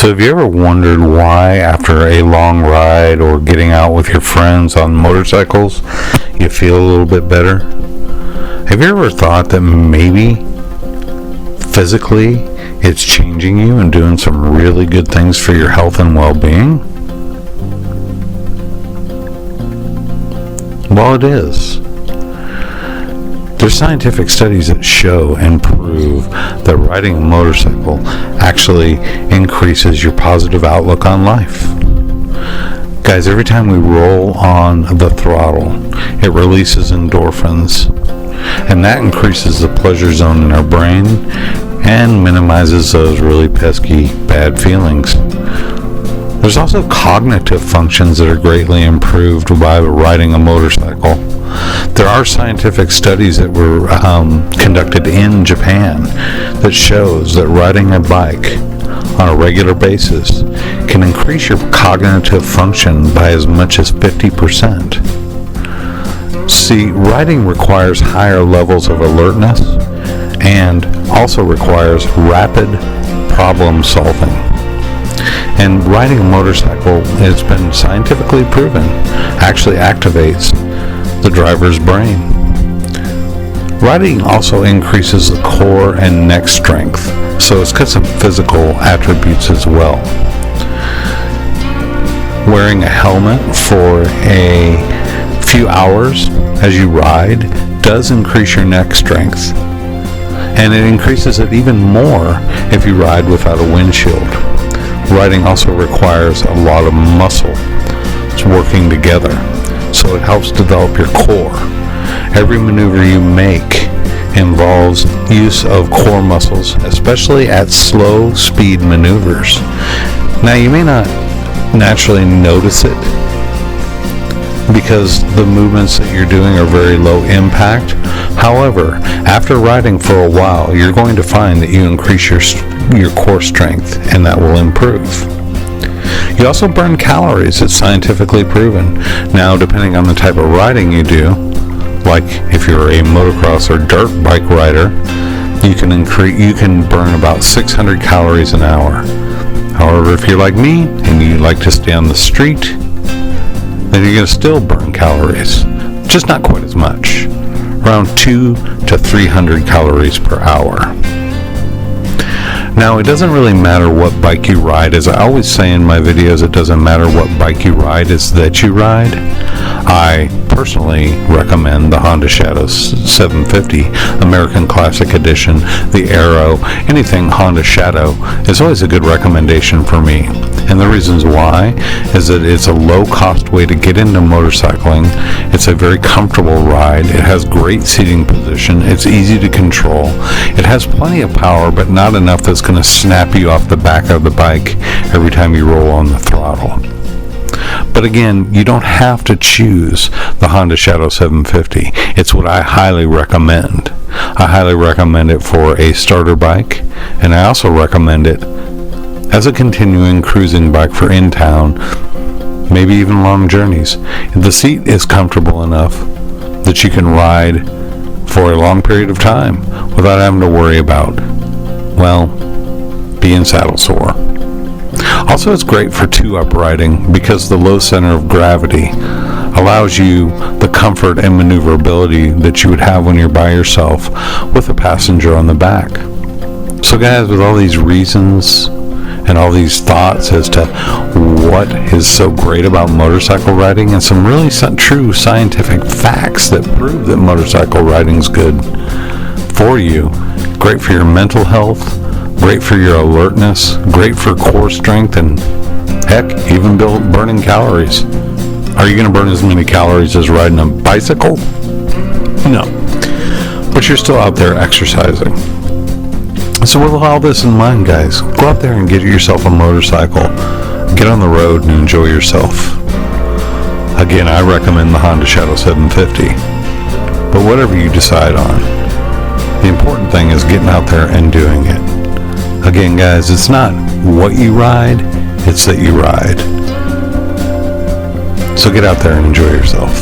So have you ever wondered why, after a long ride or getting out with your friends on motorcycles, you feel a little bit better? Have you ever thought that maybe physically it's changing you and doing some really good things for your health and well-being? Well, it is. There's scientific studies that show and prove that riding a motorcycle actually increases your positive outlook on life. Guys, every time we roll on the throttle, it releases endorphins, and that increases the pleasure zone in our brain and minimizes those really pesky bad feelings. There's also cognitive functions that are greatly improved by riding a motorcycle. There are scientific studies that were conducted in Japan that shows that riding a bike on a regular basis can increase your cognitive function by as much as 50%. See, riding requires higher levels of alertness and also requires rapid problem solving. And riding a motorcycle, it's been scientifically proven, actually activates the driver's brain. Riding also increases the core and neck strength, so it's got some physical attributes as well. Wearing a helmet for a few hours as you ride does increase your neck strength, and it increases it even more if you ride without a windshield. Riding also requires a lot of muscle. It's working together, so it helps develop your core. Every maneuver you make involves use of core muscles, especially at slow speed maneuvers. Now, you may not naturally notice it because the movements that you're doing are very low impact. However, after riding for a while, you're going to find that you increase your core strength, and that will improve. You also burn calories. It's scientifically proven. Now, depending on the type of riding you do, like if you're a motocross or dirt bike rider, you can burn about 600 calories an hour. However, if you're like me and you like to stay on the street, then you're going to still burn calories, just not quite as much, around 200 to 300 calories per hour. Now, it doesn't really matter what bike you ride. As I always say in my videos, it doesn't matter what bike you ride, it's that you ride. I personally recommend the Honda Shadow750 American Classic Edition, the Aero, anything Honda Shadow is always a good recommendation for me. And the reasons why is that it's a low-cost way to get into motorcycling. It's a very comfortable ride. It has great seating position. It's easy to control. It has plenty of power, but not enough that's going to snap you off the back of the bike every time you roll on the throttle. But again, you don't have to choose the Honda Shadow750. It's what I highly recommend. I highly recommend it for a starter bike, and I also recommend it as a continuing cruising bike for in town, maybe even long journeys. The seat is comfortable enough that you can ride for a long period of time without having to worry about, well, being saddle sore. Also, it's great for two-up riding because the low center of gravity allows you the comfort and maneuverability that you would have when you're by yourself with a passenger on the back. So guys, with all these reasons and all these thoughts as to what is so great about motorcycle riding, and some really true scientific facts that prove that motorcycle riding is good for you, great for your mental health, great for your alertness, great for core strength, and heck, even burning calories. Are you going to burn as many calories as riding a bicycle? No. But you're still out there exercising. So with all this in mind, guys, go out there and get yourself a motorcycle. Get on the road and enjoy yourself. Again, I recommend the Honda Shadow750. But whatever you decide on, the important thing is getting out there and doing it. Again, guys, it's not what you ride, it's that you ride. So get out there and enjoy yourself.